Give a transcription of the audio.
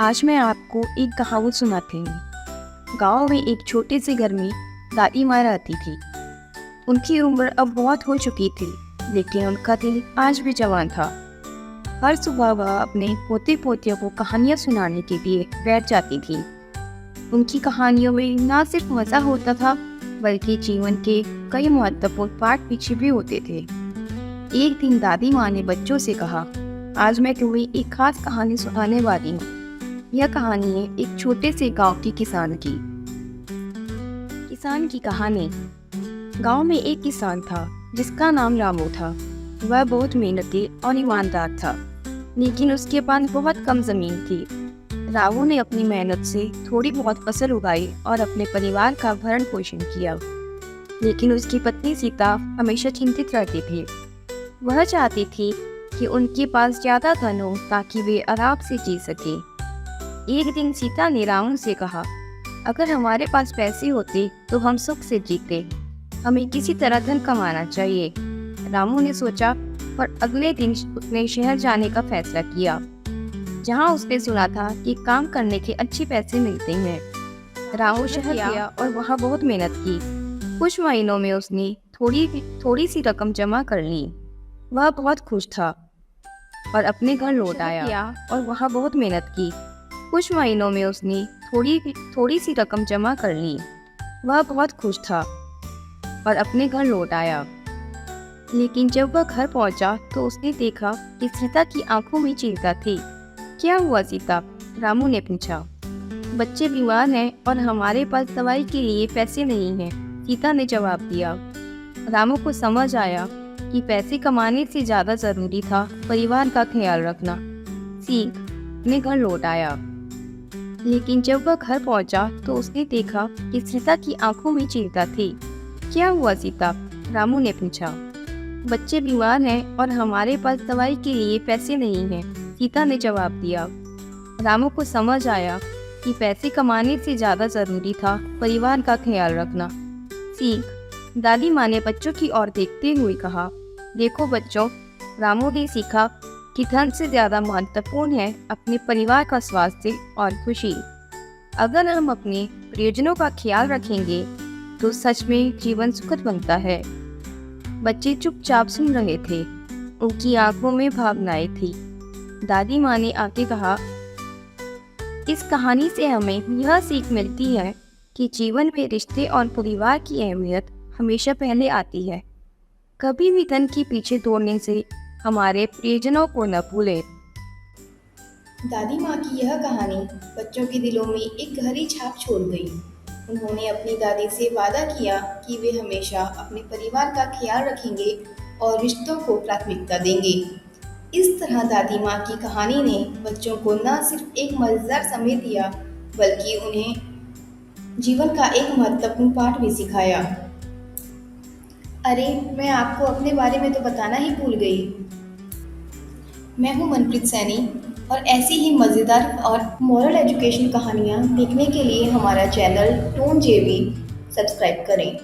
आज मैं आपको एक कहावत सुनाती हूँ। गांव में एक छोटे से घर में दादी माँ रहती थी। उनकी उम्र अब बहुत हो चुकी थी, लेकिन उनका दिल आज भी जवान था। हर सुबह वह अपने पोते पोतियों को कहानियाँ सुनाने के लिए बैठ जाती थी। उनकी कहानियों में न सिर्फ मज़ा होता था, बल्कि जीवन के कई महत्वपूर्ण पाठ भी छिपे होते थे। एक दिन दादी माँ ने बच्चों से कहा, आज मैं तुम्हें एक खास कहानी सुनाने वाली हूँ। यह कहानी है एक छोटे से गांव के किसान की। किसान की कहानी। गांव में एक किसान था जिसका नाम रामू था। वह बहुत मेहनती और ईमानदार था, लेकिन उसके पास बहुत कम जमीन थी। रामू ने अपनी मेहनत से थोड़ी बहुत फसल उगाई और अपने परिवार का भरण पोषण किया, लेकिन उसकी पत्नी सीता हमेशा चिंतित रहती थी। वह चाहती थी कि उनके पास ज्यादा धन हो ताकि वे आराम से जी सके। एक दिन सीता ने रावण से कहा, अगर हमारे पास पैसे होते तो हम सुख से जीते। हमें किसी तरह धन कमाना चाहिए। रामू ने सोचा, पर अगले दिन उसने शहर जाने का फैसला किया, जहां उसने सुना था कि काम करने के अच्छे पैसे मिलते हैं। रामू शहर गया और वहां बहुत मेहनत की। कुछ महीनों में उसने थोड़ी सी रकम जमा कर ली। वह बहुत खुश था और अपने घर लौट आया और वहां बहुत मेहनत की। कुछ महीनों में उसने थोड़ी सी रकम जमा कर ली। वह बहुत खुश था और अपने घर लौट आया। लेकिन जब वह घर पहुंचा तो उसने देखा कि सीता की आंखों में चिंता थी। क्या हुआ सीता? रामू ने पूछा। बच्चे बीमार हैं और हमारे पास दवाई के लिए पैसे नहीं हैं, सीता ने जवाब दिया। रामू को समझ आया कि पैसे कमाने से ज़्यादा ज़रूरी था परिवार का ख्याल रखना। सीता अपने घर लौट आया। लेकिन जब वह घर पहुंचा तो उसने देखा कि सीता की आंखों में चिंता थी। क्या हुआ सीता? रामू ने पूछा। बच्चे बीमार हैं और हमारे पास दवाई के लिए पैसे नहीं हैं, सीता ने जवाब दिया। रामू को समझ आया कि पैसे कमाने से ज़्यादा ज़रूरी था परिवार का ख्याल रखना। सीख। दादी माँ ने बच्चों की ओर देखते हुए कहा, देखो बच्चों, रामू ने सीखा कि धन से ज़्यादा महत्वपूर्ण है अपने परिवार का स्वास्थ्य और खुशी। अगर हम अपने प्रियजनों का ख्याल रखेंगे तो सच में जीवन सुखद बनता है। बच्चे चुपचाप सुन रहे थे, उनकी आंखों में भावनाएं थी। दादी माँ ने आके कहा, इस कहानी से हमें यह सीख मिलती है कि जीवन में रिश्ते और परिवार की अहमियत हमेशा पहले आती है। कभी भी धन के पीछे दौड़ने से हमारे प्रियजनों को न भूलें। दादी माँ की यह कहानी बच्चों के दिलों में एक गहरी छाप छोड़ गई। उन्होंने अपनी दादी से वादा किया कि वे हमेशा अपने परिवार का ख्याल रखेंगे और रिश्तों को प्राथमिकता देंगे। इस तरह दादी माँ की कहानी ने बच्चों को न सिर्फ एक मजेदार समय दिया, बल्कि उन्हें जीवन का एक महत्वपूर्ण पाठ भी सिखाया। अरे, मैं आपको अपने बारे में तो बताना ही भूल गई। मैं हूँ मनप्रीत सैनी, और ऐसी ही मज़ेदार और मोरल एजुकेशन कहानियाँ देखने के लिए हमारा चैनल टोन जेबी सब्सक्राइब करें।